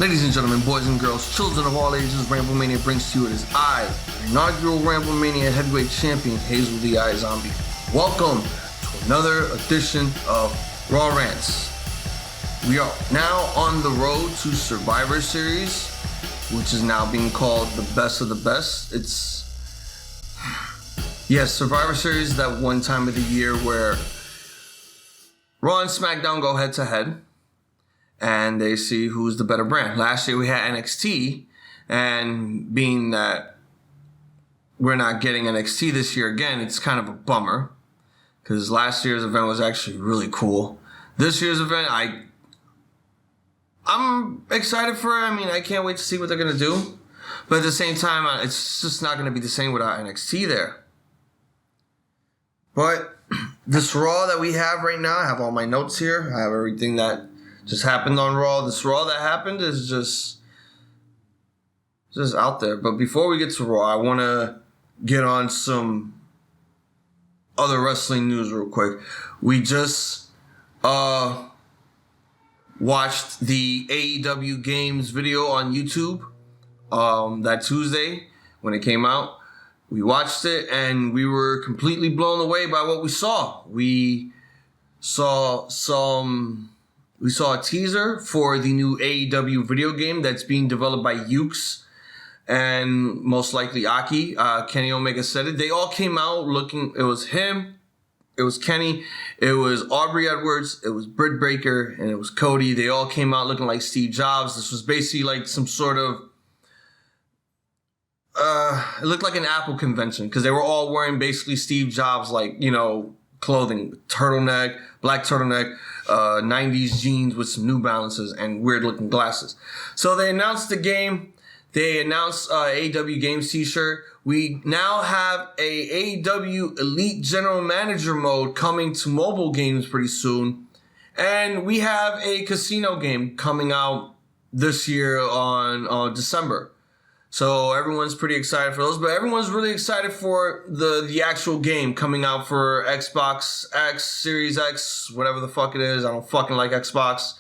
Ladies and gentlemen, boys and girls, children of all ages, Ramblemania brings to you it is I, your inaugural Ramblemania heavyweight champion, Hazel The IIzombie. Welcome to another edition of Raw Rantz. We are now on the road to Survivor Series, which is now being called the best of the best. Yes, Survivor Series is that one time of the year where Raw and SmackDown go head to head, and they see who's the better brand. Last year we had NXT, and being that we're not getting NXT this year again, it's kind of a bummer, because last year's event was actually really cool. This year's event, I'm excited for it. I mean, I can't wait to see what they're going to do. But at the same time, it's just not going to be the same without NXT there. But this Raw that we have right now, I have all my notes here. I have everything that just happened on Raw. This Raw that happened is just out there. But before we get to Raw, I want to get on some other wrestling news real quick. We just watched the AEW Games video on YouTube that Tuesday when it came out. We watched it and we were completely blown away by what we saw. We saw a teaser for the new AEW video game that's being developed by Ukes and most likely Aki. Kenny Omega said it. They all came out looking, it was him, it was Kenny, it was Aubrey Edwards, it was Britt Baker, and it was Cody. They all came out looking like Steve Jobs. This was basically like some sort of, it looked like an Apple convention because they were all wearing basically Steve Jobs, like, you know, clothing, turtleneck, black turtleneck, 90s jeans with some New Balances and weird looking glasses. So they announced the game. They announced AEW Games t-shirt. We now have a AEW Elite General Manager mode coming to mobile games pretty soon. And we have a casino game coming out this year on December. So everyone's pretty excited for those, but everyone's really excited for the actual game coming out for Xbox X, Series X, whatever the fuck it is. I don't fucking like Xbox.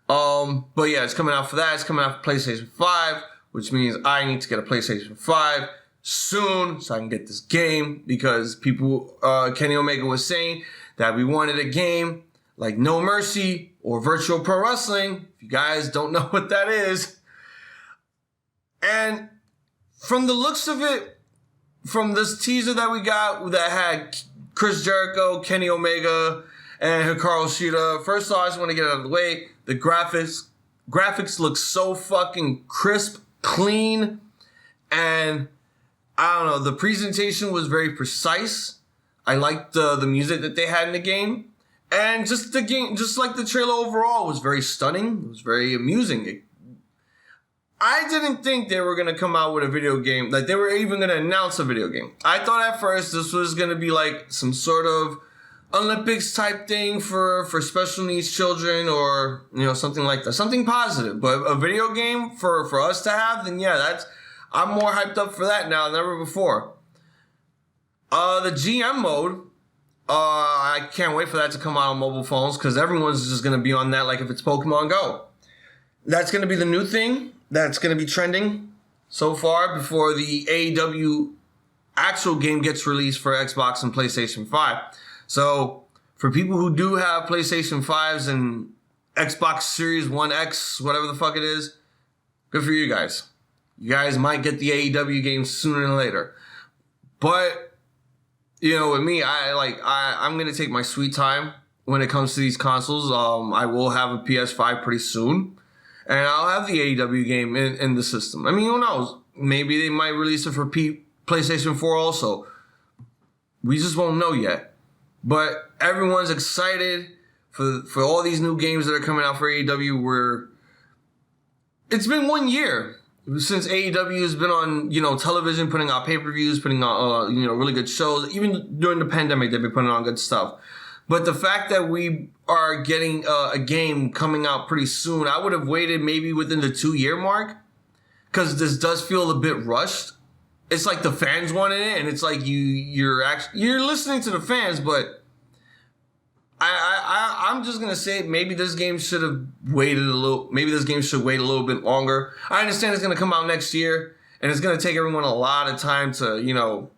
But yeah, it's coming out for that. It's coming out for PlayStation 5, which means I need to get a PlayStation 5 soon so I can get this game because people, Kenny Omega was saying that we wanted a game like No Mercy or Virtual Pro Wrestling. If you guys don't know what that is. And from the looks of it, from this teaser that we got that had Chris Jericho, Kenny Omega, and Hikaru Shida, first of all, I just want to get it out of the way. The graphics look so fucking crisp, clean, and I don't know, the presentation was very precise. I liked the music that they had in the game. And just the game, just like the trailer overall, was very stunning. It was very amusing. I didn't think they were going to come out with a video game, like they were even going to announce a video game. I thought at first this was going to be like some sort of Olympics type thing for special needs children or, you know, something like that. Something positive. But a video game for us to have, then yeah, I'm more hyped up for that now than ever before. The GM mode, I can't wait for that to come out on mobile phones because everyone's just going to be on that like if it's Pokemon Go. That's going to be the new thing. That's going to be trending so far before the AEW actual game gets released for Xbox and PlayStation 5. So for people who do have PlayStation 5s and Xbox Series 1X, whatever the fuck it is, good for you guys. You guys might get the AEW game sooner than later. But, you know, with me, I'm going to take my sweet time when it comes to these consoles. I will have a PS5 pretty soon. And I'll have the AEW game in the system. I mean, who knows? Maybe they might release it for PlayStation 4 also. We just won't know yet. But everyone's excited for all these new games that are coming out for AEW. It's been 1 year since AEW has been on, you know, television, putting out pay-per-views, putting out, you know, really good shows. Even during the pandemic, they've been putting on good stuff. But the fact that we are getting a game coming out pretty soon, I would have waited maybe within the 2-year mark because this does feel a bit rushed. It's like the fans wanted it, and it's like you're listening to the fans, but I'm just gonna say maybe this game should have waited a little. Maybe this game should wait a little bit longer. I understand it's gonna come out next year, and it's gonna take everyone a lot of time to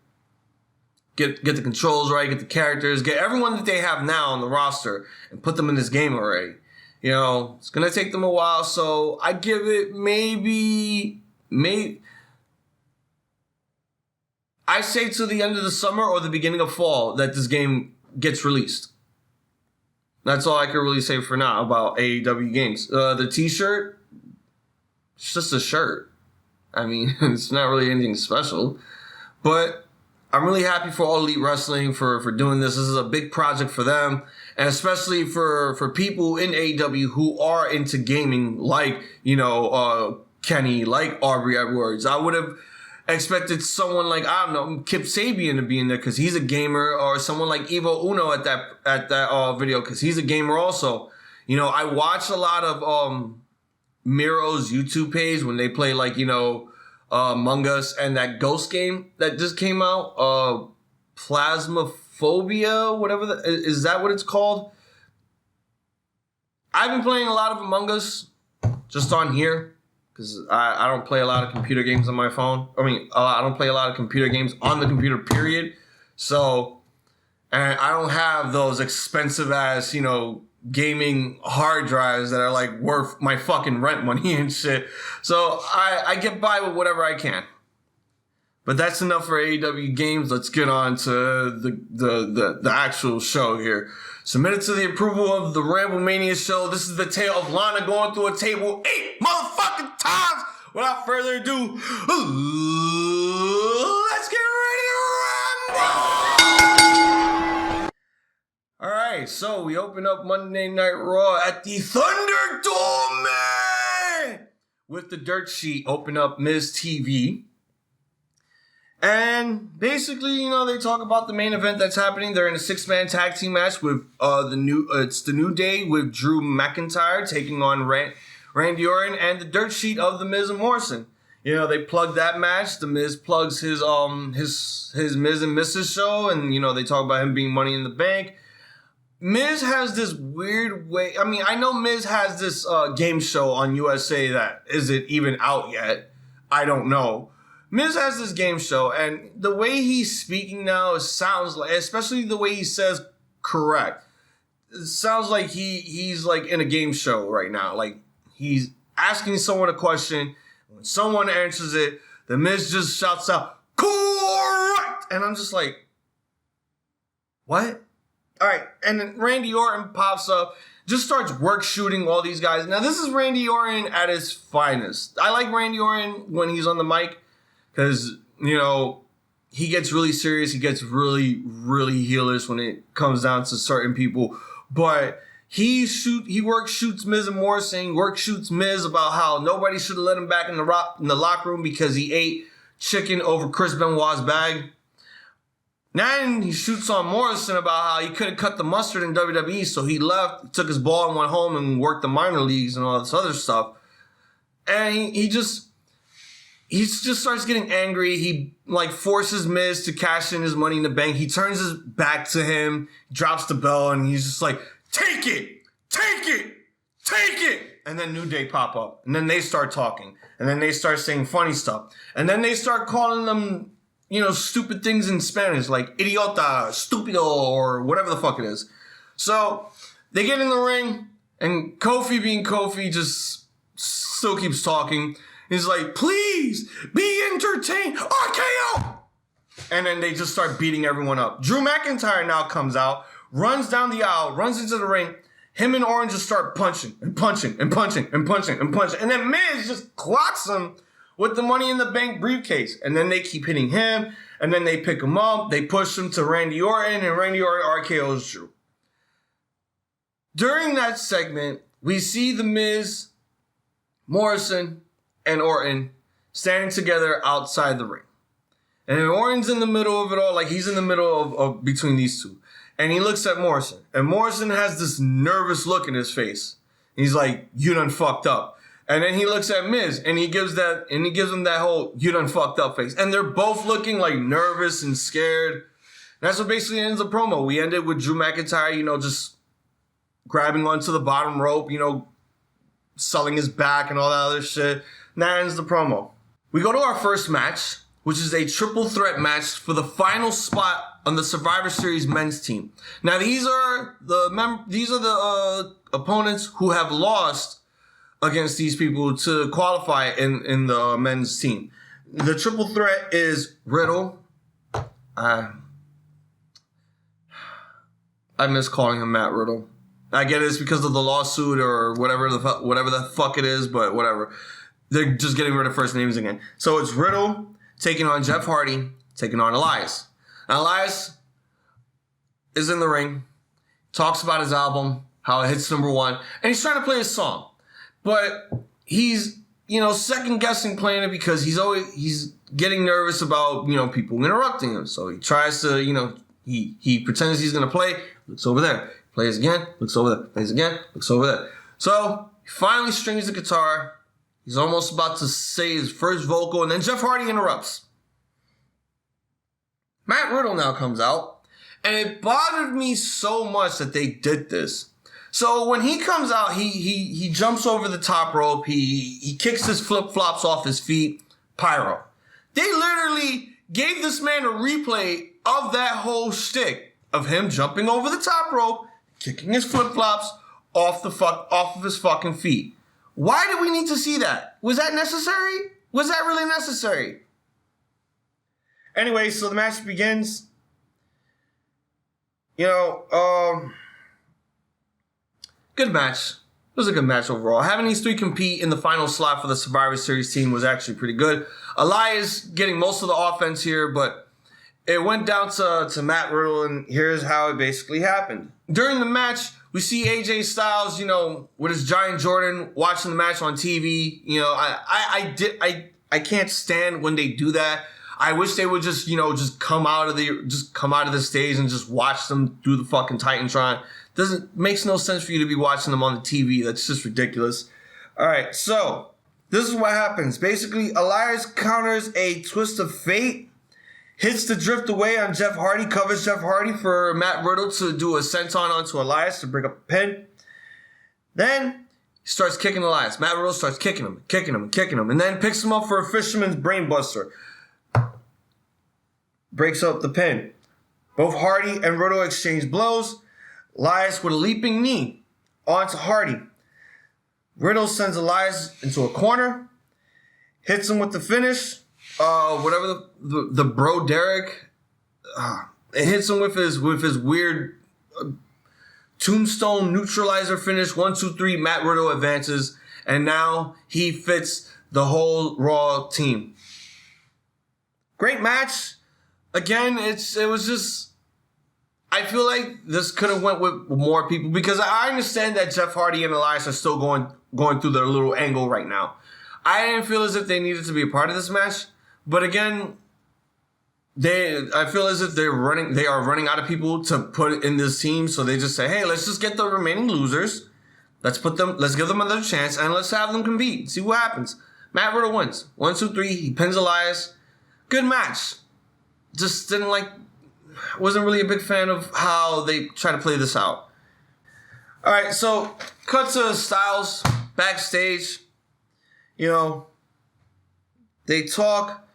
get the controls right, get the characters, get everyone that they have now on the roster, and put them in this game already. It's gonna take them a while, so I give it maybe. I say to the end of the summer or the beginning of fall that this game gets released. That's all I can really say for now about AEW games. The t-shirt, it's just a shirt. I mean, it's not really anything special. But I'm really happy for All Elite Wrestling for doing this. This is a big project for them. And especially for people in AEW who are into gaming, like, Kenny, like Aubrey Edwards. I would have expected someone like, I don't know, Kip Sabian to be in there because he's a gamer, or someone like Evo Uno at that video because he's a gamer also. I watch a lot of Miro's YouTube page when they play like, Among Us and that Ghost game that just came out, Plasmophobia, whatever, is that what it's called? I've been playing a lot of Among Us just on here. Because I don't play a lot of computer games on my phone. I don't play a lot of computer games on the computer, period. So, and I don't have those expensive ass, gaming hard drives that are like worth my fucking rent money and shit. So I get by with whatever I can. But that's enough for AEW games. Let's get on to the actual show here. Submitted to the approval of the Ramblemania show. This is the tale of Lana going through a table 8 motherfucking times. Without further ado, let's get ready to rumble! Alright, so we open up Monday Night Raw at the Thunderdome with the dirt sheet. Open up Miz TV. And basically, they talk about the main event that's happening. They're in a 6-man tag team match with it's the New Day with Drew McIntyre taking on Randy Orton and the dirt sheet of the Miz and Morrison. They plug that match. The Miz plugs his Miz and Mrs. show, and they talk about him being Money in the Bank. Miz has this weird way. I know Miz has this game show on USA that isn't even out yet. I don't know. Miz has this game show, and the way he's speaking now sounds like, especially the way he says correct, it sounds like he's like in a game show right now. Like he's asking someone a question. When someone answers it, the Miz just shouts out, correct! And I'm just like, what? All right, and then Randy Orton pops up, just starts work shooting all these guys. Now, this is Randy Orton at his finest. I like Randy Orton when he's on the mic. Because, he gets really serious. He gets really, really heelish when it comes down to certain people. But he shoots Miz and Morrison. Shoots Miz about how nobody should have let him back in the locker room because he ate chicken over Chris Benoit's bag. Then he shoots on Morrison about how he couldn't cut the mustard in WWE, so he left, took his ball and went home and worked the minor leagues and all this other stuff. And he just starts getting angry. He forces Miz to cash in his Money in the Bank. He turns his back to him, drops the bell, and he's just like, take it, take it, take it. And then New Day pop up, and then they start talking, and then they start saying funny stuff, and then they start calling them, stupid things in Spanish, like idiota, stupido, or whatever the fuck it is. So they get in the ring, and Kofi being Kofi just still keeps talking. He's like, please be entertained. RKO! And then they just start beating everyone up. Drew McIntyre now comes out, runs down the aisle, runs into the ring. Him and Orange just start punching and punching and punching and punching and punching. And then Miz just clocks him with the Money in the Bank briefcase. And then they keep hitting him. And then they pick him up. They push him to Randy Orton. And Randy Orton RKO's Drew. During that segment, we see the Miz, Morrison, and Orton standing together outside the ring. And Orton's in the middle of it all, like he's in the middle of between these two. And he looks at Morrison. And Morrison has this nervous look in his face. He's like, you done fucked up. And then he looks at Miz and he gives him that whole you done fucked up face. And they're both looking like nervous and scared. And that's what basically ends the promo. We ended with Drew McIntyre, just grabbing onto the bottom rope, selling his back and all that other shit. And that ends the promo. We go to our first match, which is a triple threat match for the final spot on the Survivor Series men's team. Now, these are the opponents who have lost against these people to qualify in the men's team. The triple threat is Riddle. I miss calling him Matt Riddle. I get it's because of the lawsuit or whatever the fuck it is, but whatever. They're just getting rid of first names again. So it's Riddle taking on Jeff Hardy, taking on Elias. Now, Elias is in the ring, talks about his album, how it hits #1, and he's trying to play his song. But he's, second guessing playing it because he's getting nervous about, people interrupting him. So he tries to, he pretends he's going to play, looks over there, plays again, looks over there, plays again, looks over there. So he finally strings the guitar. He's almost about to say his first vocal, and then Jeff Hardy interrupts. Matt Riddle now comes out, and it bothered me so much that they did this. So when he comes out, he jumps over the top rope, he kicks his flip-flops off his feet, pyro. They literally gave this man a replay of that whole shtick of him jumping over the top rope, kicking his flip-flops off of his fucking feet. Why do we need to see that? Was that necessary? Was that really necessary? Anyway, so the match begins. Good match. It was a good match overall. Having these three compete in the final slot for the Survivor Series team was actually pretty good. Elias getting most of the offense here, but it went down to Matt Riddle, and here's how it basically happened. During the match, we see AJ Styles, with his giant Jordan watching the match on TV. I can't stand when they do that. I wish they would just come out of the stage and just watch them do the fucking Titantron. Makes no sense for you to be watching them on the TV. That's just ridiculous. All right, so this is what happens. Basically, Elias counters a twist of fate, hits the drift away on Jeff Hardy, covers Jeff Hardy for Matt Riddle to do a senton onto Elias to break up a pin. Then he starts kicking Elias. Matt Riddle starts kicking him, and then picks him up for a fisherman's brainbuster. Breaks up the pin. Both Hardy and Riddle exchange blows. Elias with a leaping knee onto Hardy. Riddle sends Elias into a corner, hits him with the finish. Whatever the bro Derek, it hits him with his weird tombstone neutralizer finish. 1, 2, 3. Matt Riddle advances, and now he fits the whole Raw team. Great match. Again, it was just. I feel like this could have went with more people because I understand that Jeff Hardy and Elias are still going through their little angle right now. I didn't feel as if they needed to be a part of this match. But again, I feel as if they are running out of people to put in this team. So they just say, hey, let's just get the remaining losers. Let's give them another chance and let's have them compete. See what happens. Matt Riddle wins. 1, 2, 3. He pins Elias. Good match. Just wasn't really a big fan of how they try to play this out. All right, so cut to Styles backstage. They talk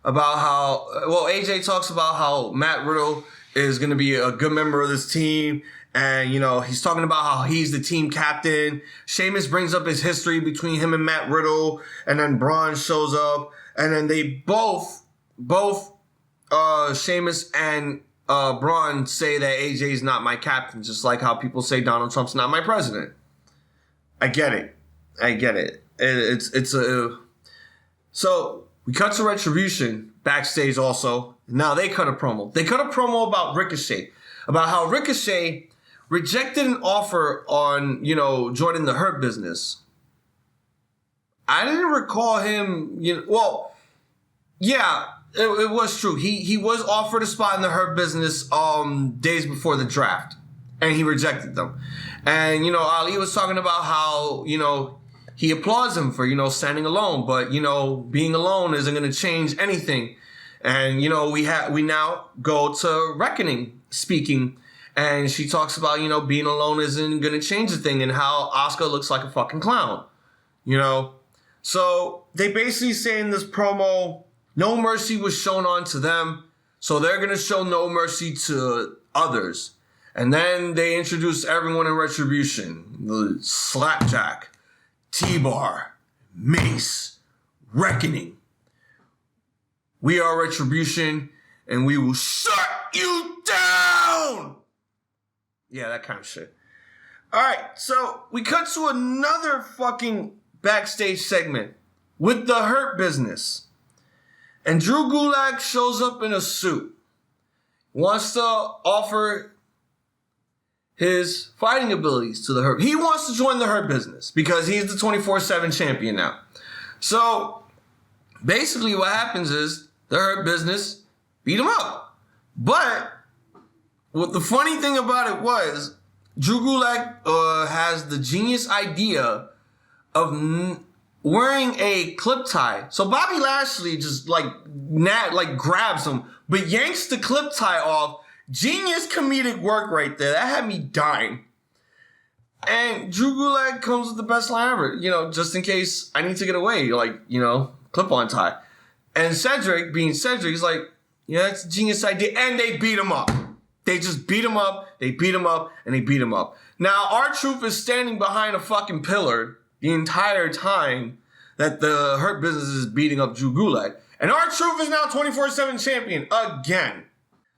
about AJ talks about how Matt Riddle is going to be a good member of this team. And, he's talking about how he's the team captain. Sheamus brings up his history between him and Matt Riddle. And then Braun shows up. And then they both Sheamus and Braun say that AJ's not my captain, just like how people say Donald Trump's not my president. I get it. So we cut to Retribution backstage also. Now they cut a promo. They cut a promo about Ricochet, about how Ricochet rejected an offer on, Jordan the Hurt Business. I didn't recall him, yeah. It was true. He was offered a spot in the Hurt Business days before the draft, and he rejected them. And Ali was talking about how he applauds him for standing alone, but being alone isn't going to change anything. And we now go to Reckoning speaking, And she talks about, being alone isn't going to change the thing and how Asuka looks like a fucking clown, So they basically say in this promo, no mercy was shown on to them, so they're going to show no mercy to others. And then they introduce everyone in Retribution. The Slapjack, T-Bar, Mace, Reckoning. We are Retribution, and we will shut you down! Yeah, that kind of shit. Alright, so we cut to another fucking backstage segment with the Hurt Business. And Drew Gulak shows up in a suit. Wants to offer his fighting abilities to the Hurt. He wants to join the Hurt Business because he's the 24/7 champion now. So basically what happens is the Hurt Business beat him up. But what the funny thing about it was, Drew Gulak has the genius idea of wearing a clip tie. So Bobby Lashley just grabs him, but yanks the clip tie off. Genius comedic work right there. That had me dying. And Drew Gulak comes with the best line ever. Just in case I need to get away, clip on tie. And Cedric, being Cedric, he's like, yeah, that's a genius idea. And they beat him up. They just beat him up. They beat him up. And they beat him up. Now, R-Truth is standing behind a fucking pillar the entire time that the Hurt Business is beating up Drew Gulak. And R-Truth is now 24/7 champion again.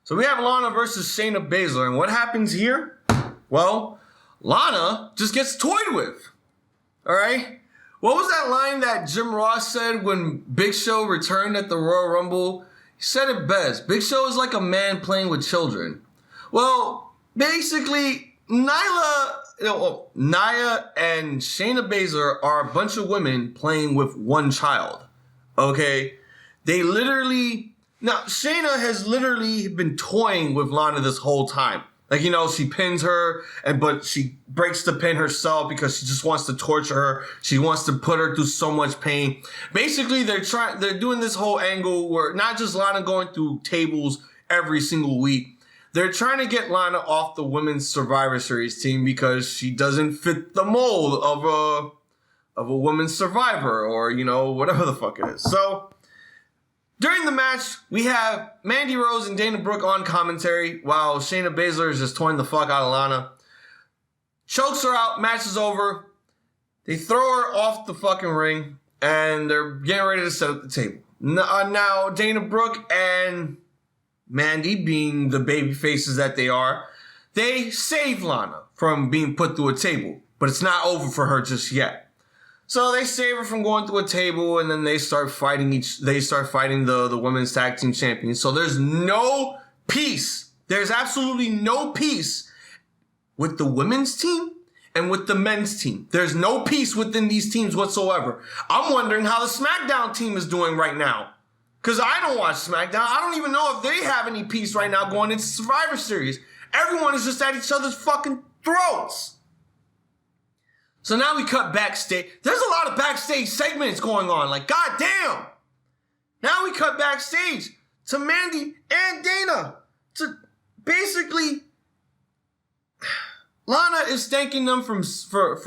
So we have Lana versus Shayna Baszler. And what happens here? Well, Lana just gets toyed with. All right? What was that line that Jim Ross said when Big Show returned at the Royal Rumble? He said it best. Big Show is like a man playing with children. Well, basically, Nia and Shayna Baszler are a bunch of women playing with one child. Okay? Now, Shayna has literally been toying with Lana this whole time. She pins her, but she breaks the pin herself because she just wants to torture her. She wants to put her through so much pain. Basically, they're doing this whole angle where not just Lana going through tables every single week. They're trying to get Lana off the Women's Survivor Series team because she doesn't fit the mold of a women's survivor or, whatever the fuck it is. So during the match, we have Mandy Rose and Dana Brooke on commentary while Shayna Baszler is just toying the fuck out of Lana. Chokes her out, match is over. They throw her off the fucking ring and they're getting ready to set up the table. Now, Dana Brooke and Mandy, being the baby faces that they are, they save Lana from being put through a table. But it's not over for her just yet. So they save her from going through a table, and then they start fighting the women's tag team champions. So there's no peace. There's absolutely no peace with the women's team and with the men's team. There's no peace within these teams whatsoever. I'm wondering how the SmackDown team is doing right now. Because I don't watch SmackDown. I don't even know if they have any peace right now going into Survivor Series. Everyone is just at each other's fucking throats. So now we cut backstage. There's a lot of backstage segments going on. Goddamn. Now we cut backstage to Mandy and Dana. To basically, Lana is thanking them for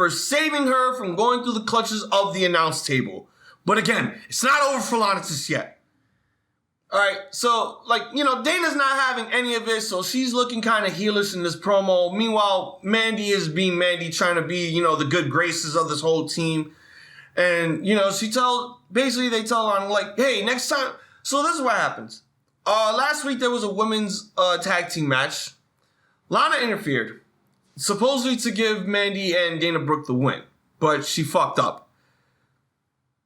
saving her from going through the clutches of the announce table. But again, it's not over for Lana just yet. All right, so, Dana's not having any of it, so she's looking kind of heelish in this promo. Meanwhile, Mandy is being Mandy, trying to be, the good graces of this whole team. And, they tell Lana, hey, next time. So this is what happens. Last week, there was a women's tag team match. Lana interfered, supposedly to give Mandy and Dana Brooke the win, but she fucked up.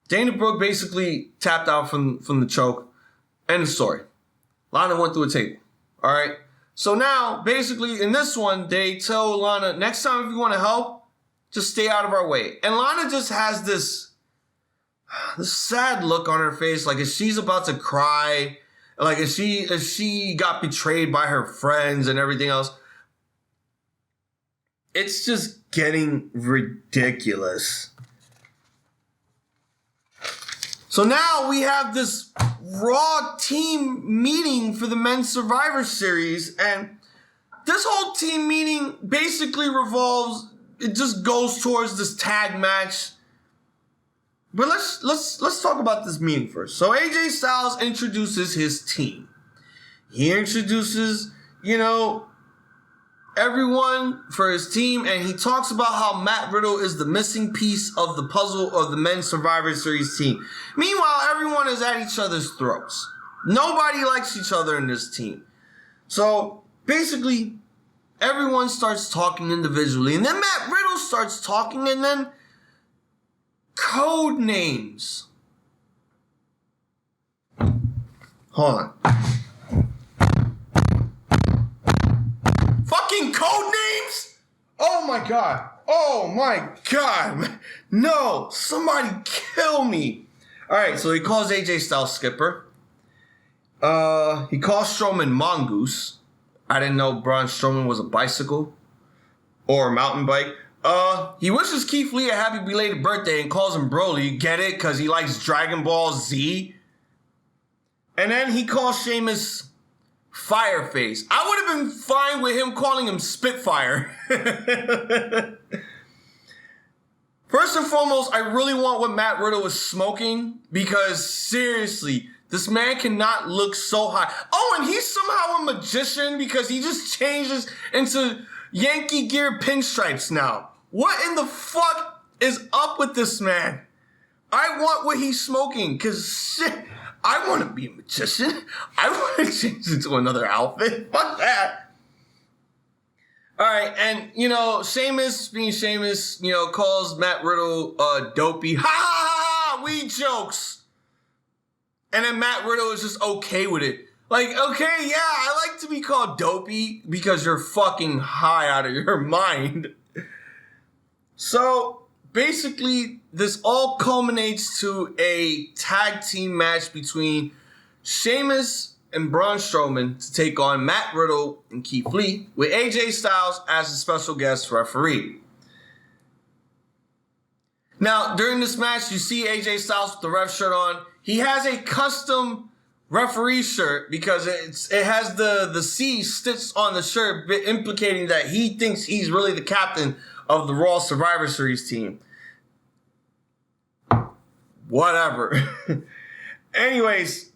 Dana Brooke basically tapped out from the choke. End of story. Lana went through a table. All right. So now, basically, in this one, they tell Lana, next time if you want to help, just stay out of our way. And Lana just has this sad look on her face, like if she's about to cry, like if she got betrayed by her friends and everything else. It's just getting ridiculous. So now we have this Raw team meeting for the Men's Survivor Series, and this whole team meeting basically revolves. It just goes towards this tag match. But let's talk about this meeting first. So AJ Styles introduces his team. He introduces, everyone for his team, and he talks about how Matt Riddle is the missing piece of the puzzle of the Men's Survivor Series team. Meanwhile, everyone is at each other's throats. Nobody likes each other in this team. So basically, everyone starts talking individually, and then Matt Riddle starts talking, and then code names. Hold on. Fucking code names? Oh my god. Oh my god. No, somebody kill me. Alright, so he calls AJ Styles Skipper. He calls Strowman Mongoose. I didn't know Braun Strowman was a bicycle or a mountain bike. He wishes Keith Lee a happy belated birthday and calls him Broly. Get it? Because he likes Dragon Ball Z. And then he calls Sheamus Fireface. I would have been fine with him calling him Spitfire. First and foremost, I really want what Matt Riddle is smoking, because seriously, this man cannot look so high. Oh, and he's somehow a magician because he just changes into Yankee gear pinstripes now. What in the fuck is up with this man? I want what he's smoking, because shit, I want to be a magician. I want to change into another outfit. Fuck that. Alright, and, Sheamus, being Sheamus, calls Matt Riddle dopey. Ha ha ha, weed jokes. And then Matt Riddle is just okay with it. Like, okay, yeah, I like to be called dopey because you're fucking high out of your mind. So, basically, this all culminates to a tag team match between Sheamus and Braun Strowman to take on Matt Riddle and Keith Lee, with AJ Styles as a special guest referee. Now, during this match, you see AJ Styles with the ref shirt on. He has a custom referee shirt because it has the C stitched on the shirt, implicating that he thinks he's really the captain of the Raw Survivor Series team. Whatever. Anyways,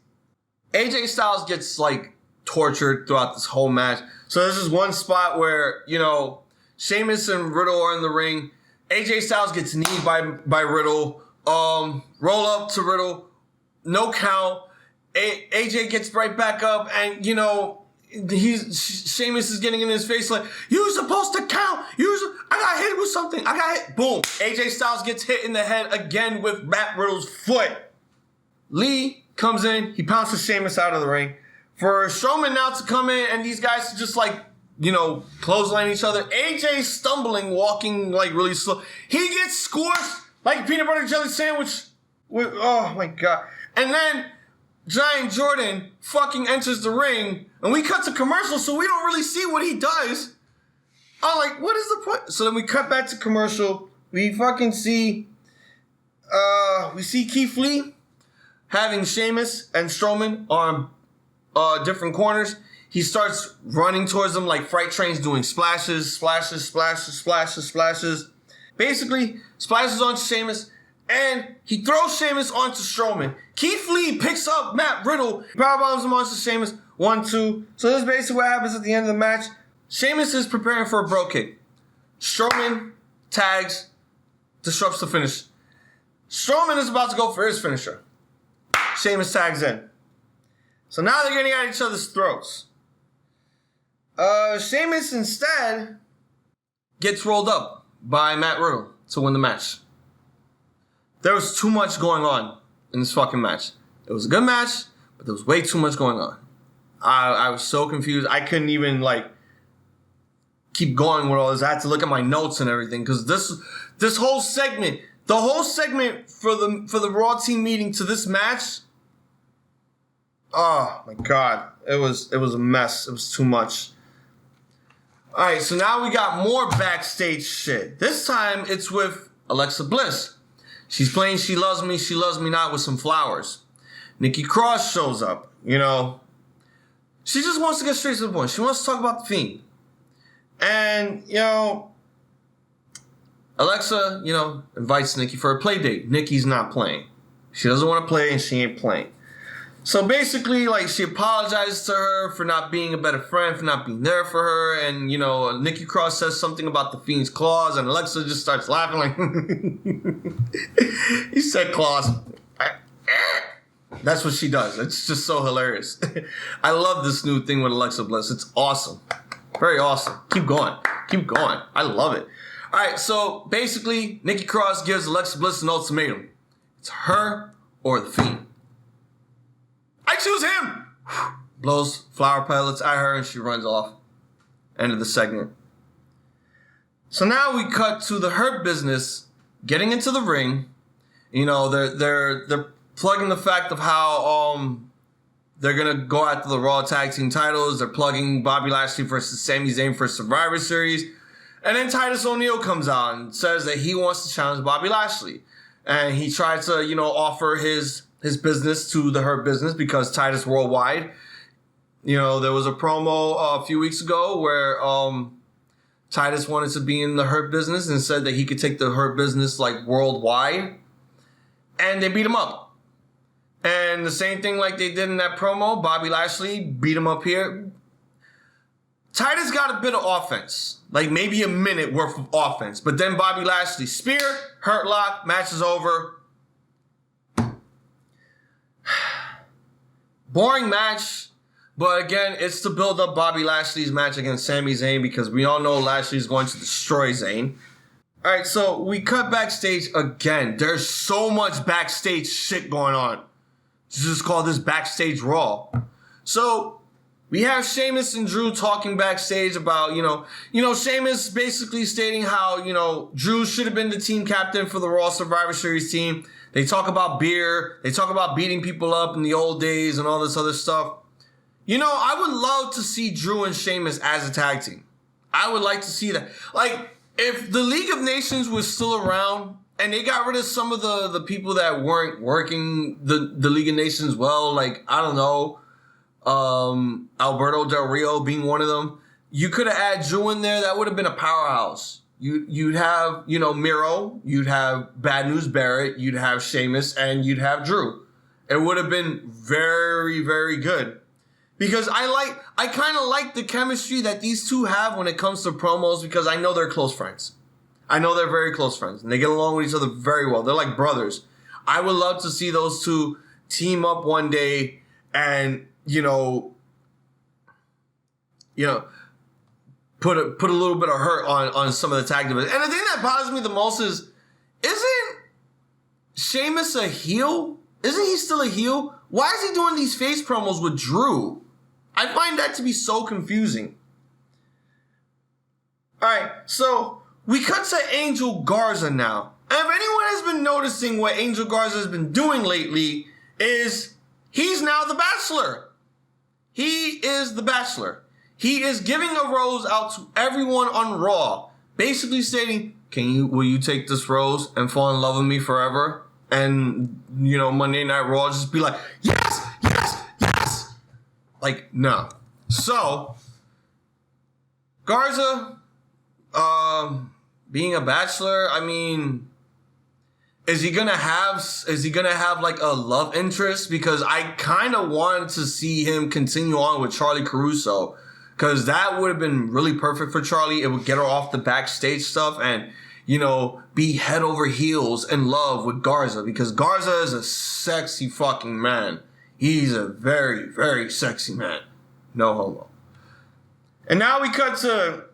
AJ Styles gets tortured throughout this whole match. So there's this one spot where, Sheamus and Riddle are in the ring. AJ Styles gets kneed by Riddle. Roll up to Riddle. No count. AJ gets right back up, and Sheamus is getting in his face like, "You're supposed to count. I got hit with something. I got hit." Boom. AJ Styles gets hit in the head again with Matt Riddle's foot. Lee comes in. He pounces Sheamus out of the ring. For Strowman now to come in and these guys to just clothesline each other. AJ stumbling, walking really slow. He gets squashed like a peanut butter jelly sandwich. Oh my god. And then Giant Jordan fucking enters the ring, and we cut to commercial, so we don't really see what he does. I'm like, what is the point? So then we cut back to commercial. We fucking see, Keith Lee having Sheamus and Strowman on different corners. He starts running towards them like freight trains, doing splashes. Basically, splashes onto Sheamus, and he throws Sheamus onto Strowman. Keith Lee picks up Matt Riddle, powerbombs him onto Sheamus. 1, 2. So this is basically what happens at the end of the match. Sheamus is preparing for a bro kick. Strowman tags, disrupts the finish. Strowman is about to go for his finisher. Sheamus tags in. So now they're getting at each other's throats. Sheamus instead gets rolled up by Matt Riddle to win the match. There was too much going on in this fucking match. It was a good match, but there was way too much going on. I was so confused. I couldn't even keep going with all this. I had to look at my notes and everything because this whole segment, the whole segment for the Raw team meeting to this match, oh my god, it was a mess. It was too much. All right, so now we got more backstage shit. This time it's with Alexa Bliss. She's playing She Loves Me Not with some flowers. Nikki Cross shows up, She just wants to get straight to the point. She wants to talk about The Fiend. And, Alexa, invites Nikki for a play date. Nikki's not playing. She doesn't want to play and she ain't playing. So basically, she apologizes to her for not being a better friend, for not being there for her. And, Nikki Cross says something about the Fiend's claws, and Alexa just starts laughing like, he said claws. That's what she does. It's just so hilarious. I love this new thing with Alexa Bliss. It's awesome. Very awesome. Keep going. Keep going. I love it. All right, so basically, Nikki Cross gives Alexa Bliss an ultimatum. It's her or the Fiend. I choose him! Blows flower pellets at her and she runs off. End of the segment. So now we cut to the Hurt Business getting into the ring. They're plugging the fact of how they're gonna go after the Raw Tag Team titles. They're plugging Bobby Lashley versus Sami Zayn for Survivor Series. And then Titus O'Neil comes out and says that he wants to challenge Bobby Lashley. And he tries to, offer his business to the Hurt Business because Titus Worldwide. There was a promo a few weeks ago where Titus wanted to be in the Hurt Business and said that he could take the Hurt Business worldwide. And they beat him up. And the same thing like they did in that promo, Bobby Lashley beat him up here. Titus got a bit of offense, maybe a minute worth of offense. But then Bobby Lashley spear, hurt lock, match is over. Boring match, but again, it's to build up Bobby Lashley's match against Sami Zayn because we all know Lashley's going to destroy Zayn. All right, so we cut backstage again. There's so much backstage shit going on. Just call this Backstage Raw. So we have Sheamus and Drew talking backstage about, Sheamus basically stating how, Drew should have been the team captain for the Raw Survivor Series team. They talk about beer. They talk about beating people up in the old days and all this other stuff. I would love to see Drew and Sheamus as a tag team. I would like to see that. If the League of Nations was still around and they got rid of some of the people that weren't working the League of Nations well, I don't know, Alberto Del Rio being one of them, you could have added Drew in there. That would have been a powerhouse. You'd have, Miro, you'd have Bad News Barrett, you'd have Sheamus, and you'd have Drew. It would have been very, very good. Because I kind of like the chemistry that these two have when it comes to promos because I know they're close friends. I know they're very close friends and they get along with each other very well. They're like brothers. I would love to see those two team up one day and, put a little bit of hurt on some of the tag division. And the thing that bothers me the most is, isn't Sheamus a heel? Isn't he still a heel? Why is he doing these face promos with Drew? I find that to be so confusing. Alright, so we cut to Angel Garza now. And if anyone has been noticing what Angel Garza has been doing lately is he's now the Bachelor. He is the Bachelor. He is giving a rose out to everyone on Raw, basically stating, will you take this rose and fall in love with me forever? And, Monday Night Raw just be like, yes, yes, yes. No. So, Garza, being a Bachelor, is he gonna have a love interest? Because I kind of wanted to see him continue on with Charlie Caruso. Because that would have been really perfect for Charlie. It would get her off the backstage stuff and, be head over heels in love with Garza. Because Garza is a sexy fucking man. He's a very, very sexy man. No homo. And now we cut to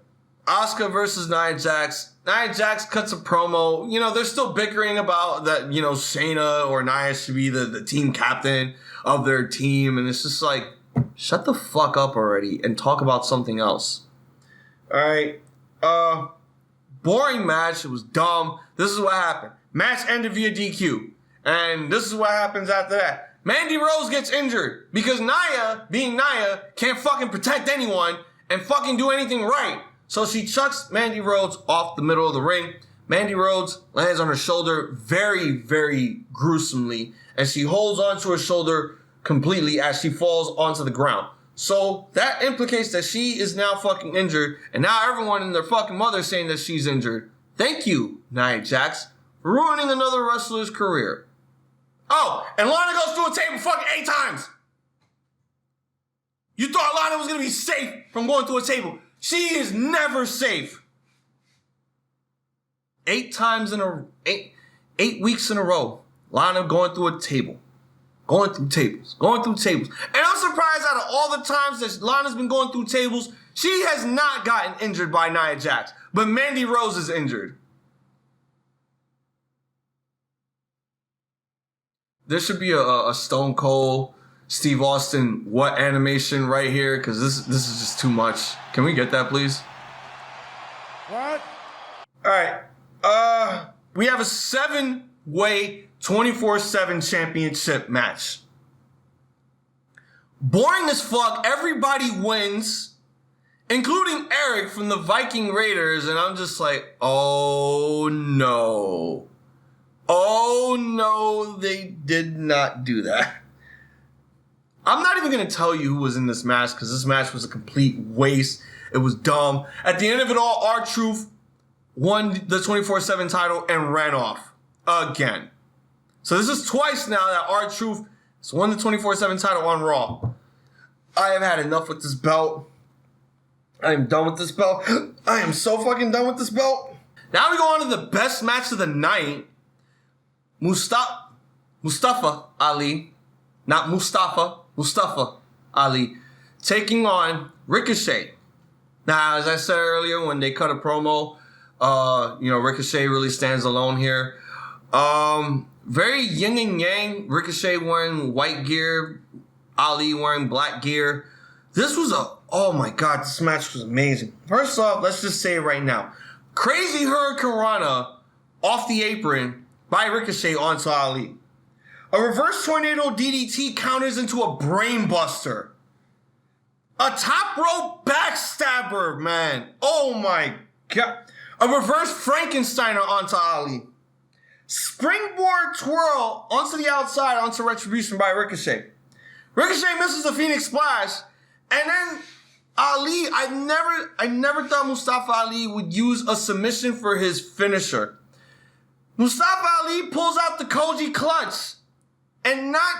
Asuka versus Nia Jax. Nia Jax cuts a promo. They're still bickering about that, Shayna or Nia should be the team captain of their team. And it's just shut the fuck up already and talk about something else. Alright. Boring match. It was dumb. This is what happened. Match ended via DQ. And this is what happens after that. Mandy Rose gets injured because Nia, being Nia, can't fucking protect anyone and fucking do anything right. So she chucks Mandy Rose off the middle of the ring. Mandy Rose lands on her shoulder very, very gruesomely. And she holds onto her shoulder completely as she falls onto the ground. So that implicates that she is now fucking injured, and now everyone and their fucking mother is saying that she's injured. Thank you, Nia Jax, for ruining another wrestler's career. Oh, and Lana goes through a table fucking 8 times. You thought Lana was gonna be safe from going through a table. She is never safe. 8 weeks in a row, Lana going through a table. Going through tables. And I'm surprised out of all the times that Lana's been going through tables, she has not gotten injured by Nia Jax. But Mandy Rose is injured. There should be a Stone Cold, Steve Austin, what animation right here? Because this is just too much. Can we get that, please? What? All right. We have a 7-way 24/7 championship match. Boring as fuck. Everybody wins, including Eric from the Viking Raiders, and I'm just like, oh no. Oh no, they did not do that. I'm not even going to tell you who was in this match, because this match was a complete waste. It was dumb. At the end of it all, R-Truth won the 24/7 title and ran off again. So this is twice now that R-Truth has won the 24/7 title on Raw. I have had enough with this belt. I am done with this belt. I am so fucking done with this belt. Now we go on to the best match of the night. Mustafa Ali, not Mustafa Ali, taking on Ricochet. Now, as I said earlier, when they cut a promo, Ricochet really stands alone here. Very yin and yang. Ricochet wearing white gear, Ali wearing black gear. This was oh my God, this match was amazing. First off, let's just say it right now. Crazy Hurricane Rana off the apron by Ricochet onto Ali. A reverse tornado DDT counters into a brain buster. A top rope backstabber, man. Oh my God. A reverse Frankensteiner onto Ali. Springboard twirl onto the outside onto Retribution by Ricochet. Ricochet misses a Phoenix Splash. And then Ali, I never thought Mustafa Ali would use a submission for his finisher. Mustafa Ali pulls out the Koji clutch and not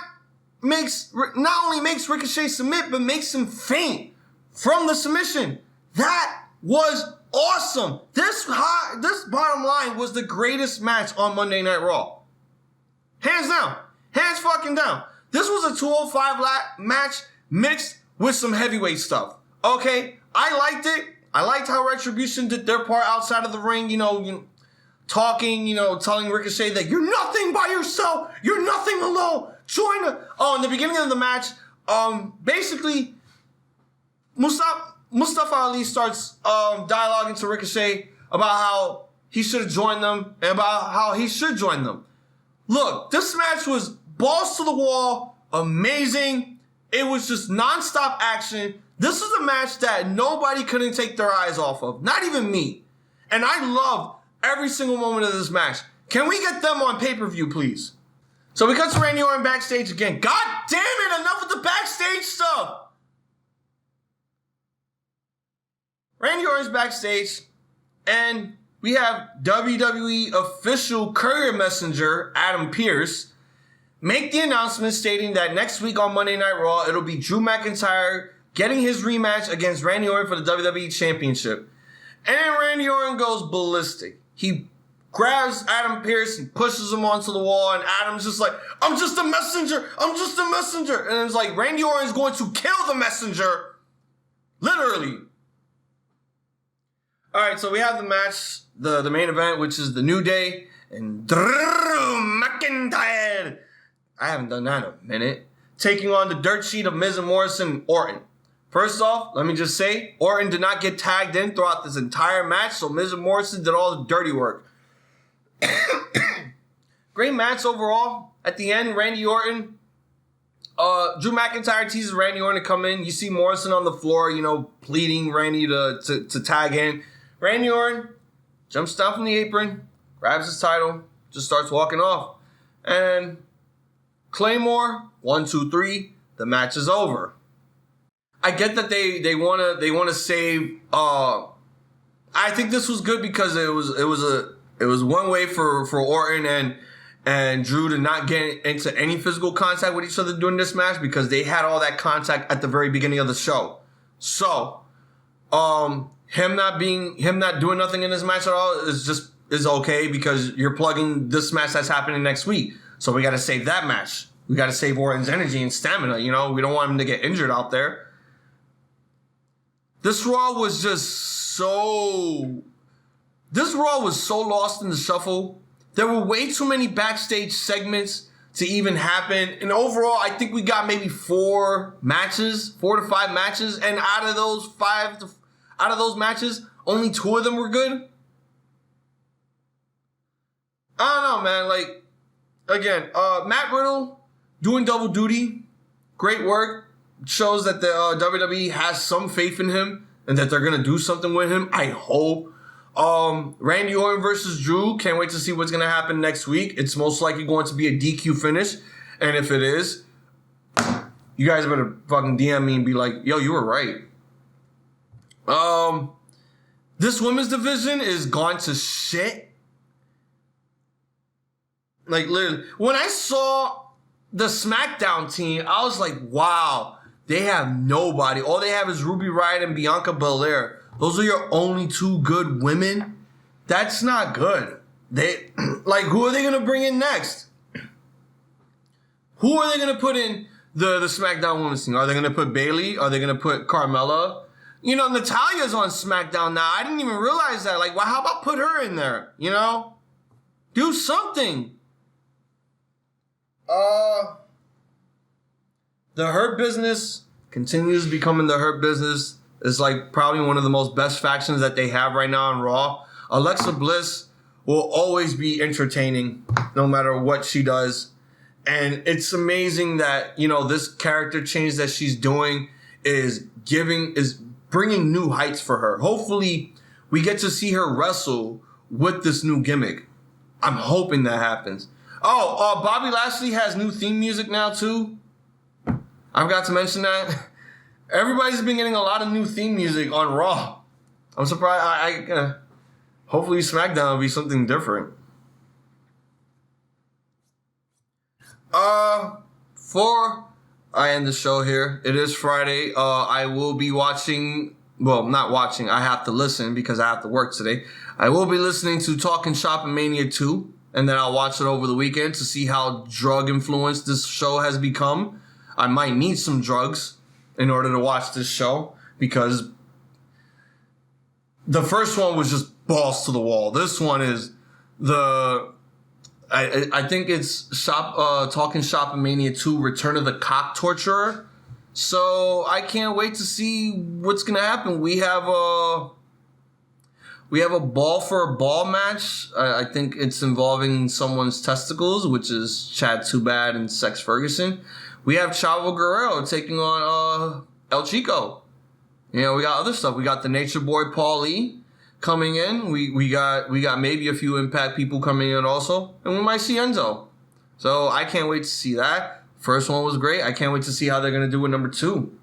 only makes Ricochet submit, but makes him faint from the submission. That was awesome. This bottom line was the greatest match on Monday Night Raw. Hands down. Hands fucking down. This was a 205 match mixed with some heavyweight stuff. Okay, I liked it. I liked how Retribution did their part outside of the ring, talking, telling Ricochet that you're nothing by yourself. You're nothing alone. In the beginning of the match, basically, Mustafa Ali starts dialoguing to Ricochet about how he should have joined them and about how he should join them. Look, this match was balls to the wall, amazing. It was just nonstop action. This is a match that nobody couldn't take their eyes off of, not even me. And I loved every single moment of this match. Can we get them on pay-per-view, please? So we cut to Randy Orton backstage again. God damn it, enough with the backstage stuff. Randy Orton's backstage, and we have WWE official courier messenger Adam Pearce make the announcement stating that next week on Monday Night Raw, it'll be Drew McIntyre getting his rematch against Randy Orton for the WWE Championship. And then Randy Orton goes ballistic. He grabs Adam Pearce and pushes him onto the wall, and Adam's just like, I'm just a messenger. And it's like, Randy Orton's going to kill the messenger. Literally. All right, so we have the match, the main event, which is the New Day and Drew McIntyre. I haven't done that in a minute. Taking on the dirt sheet of Miz and Morrison and Orton. First off, let me just say, Orton did not get tagged in throughout this entire match, so Miz and Morrison did all the dirty work. Great match overall. At the end, Randy Orton, Drew McIntyre teases Randy Orton to come in. You see Morrison on the floor, pleading Randy to tag in. Randy Orton jumps down from the apron, grabs his title, just starts walking off. And Claymore, 1, 2, 3, the match is over. I get that they wanna save. I think this was good because it was one way for Orton and Drew to not get into any physical contact with each other during this match because they had all that contact at the very beginning of the show. So, him not doing nothing in this match at all is okay because you're plugging this match that's happening next week. So we got to save that match. We got to save Orton's energy and stamina. You know, we don't want him to get injured out there. This Raw was so lost in the shuffle. There were way too many backstage segments to even happen. And overall, I think we got maybe 4 to 5 matches. And out of those matches, only 2 of them were good. I don't know, man. Like, again, Matt Riddle doing double duty. Great work. Shows that the WWE has some faith in him and that they're going to do something with him. I hope. Randy Orton versus Drew. Can't wait to see what's going to happen next week. It's most likely going to be a DQ finish. And if it is, you guys better fucking DM me and be like, yo, you were right. This women's division is gone to shit. Like, literally. When I saw the SmackDown team, I was like, wow, they have nobody. All they have is Ruby Riott and Bianca Belair. Those are your only 2 good women? That's not good. Who are they going to bring in next? Who are they going to put in the SmackDown women's team? Are they going to put Bayley? Are they going to put Carmella? You know, Natalia's on SmackDown now. I didn't even realize that. Like, well, how about put her in there? You know? Do something. The Hurt Business continues becoming the Hurt Business. It's like probably one of the most best factions that they have right now on Raw. Alexa Bliss will always be entertaining no matter what she does. And it's amazing that, you know, this character change that she's doing is bringing new heights for her. Hopefully we get to see her wrestle with this new gimmick. I'm hoping that happens. Bobby Lashley has new theme music now too. I forgot to mention that. Everybody's been getting a lot of new theme music on Raw. I'm surprised. Hopefully SmackDown will be something different. Before I end the show here, it is Friday. I will be watching. Well, not watching. I have to listen because I have to work today. I will be listening to Talking Shop and Mania 2. And then I'll watch it over the weekend to see how drug-influenced this show has become. I might need some drugs in order to watch this show because the first one was just balls to the wall. This one is I think it's Talking Shop and Mania 2 Return of the Cock Torturer. So I can't wait to see what's going to happen. We have a ball for a ball match. I think it's involving someone's testicles, which is Chad Too Bad and Sex Ferguson. We have Chavo Guerrero taking on El Chico. You know, we got other stuff. We got the Nature Boy Paul Lee coming in. We got maybe a few Impact people coming in also, and we might see Enzo. So I can't wait to see that. First one was great. I can't wait to see how they're gonna do with number 2.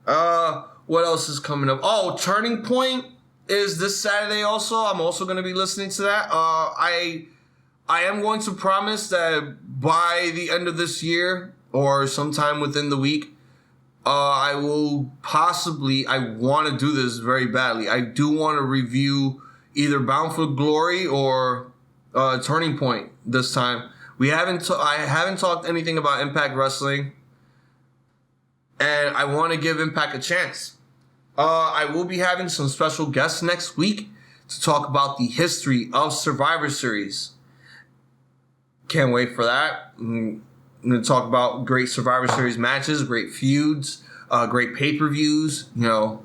What else is coming up? Oh, Turning Point is this Saturday also. I'm also going to be listening to that. I am going to promise that by the end of this year or sometime within the week, I want to do this very badly. I do want to review either Bound for Glory or Turning Point this time. I haven't talked anything about Impact Wrestling, and I want to give Impact a chance. I will be having some special guests next week to talk about the history of Survivor Series. Can't wait for that. I'm going to talk about great Survivor Series matches, great feuds, great pay-per-views, you know,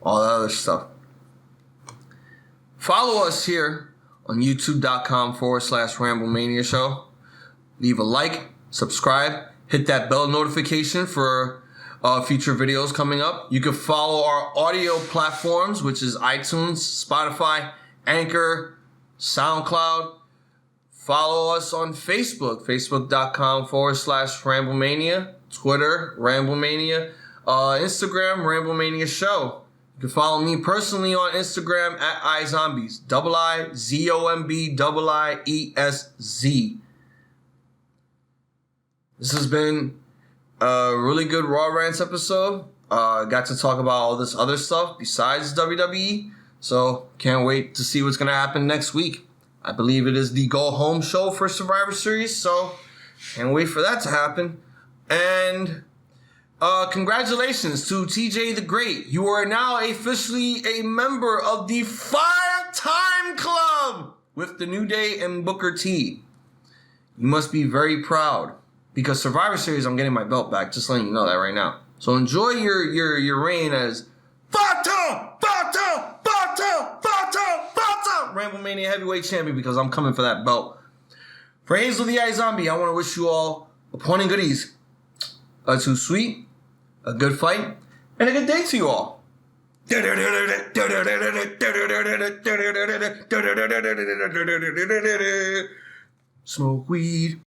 all that other stuff. Follow us here on youtube.com/Ramblemania show. Leave a like, subscribe, hit that bell notification for future videos coming up. You can follow our audio platforms, which is iTunes, Spotify, Anchor, SoundCloud. Follow us on Facebook, facebook.com/Ramblemania, Twitter, Ramblemania. Instagram, Ramblemania Show. You can follow me personally on Instagram at IIzombies. IIZOMB This has been a really good Raw Rants episode. Got to talk about all this other stuff besides WWE. So can't wait to see what's going to happen next week. I believe it is the go home show for Survivor Series. So can't wait for that to happen. And congratulations to TJ the Great. You are now officially a member of the 5-Time Club with the New Day and Booker T. You must be very proud because Survivor Series, I'm getting my belt back. Just letting you know that right now. So enjoy your reign as 5-Time Ramblemania Heavyweight Champion because I'm coming for that belt. For Hazel The IIzombie, I want to wish you all a point and goodies. Too sweet, a good fight, and a good day to you all. Smoke weed.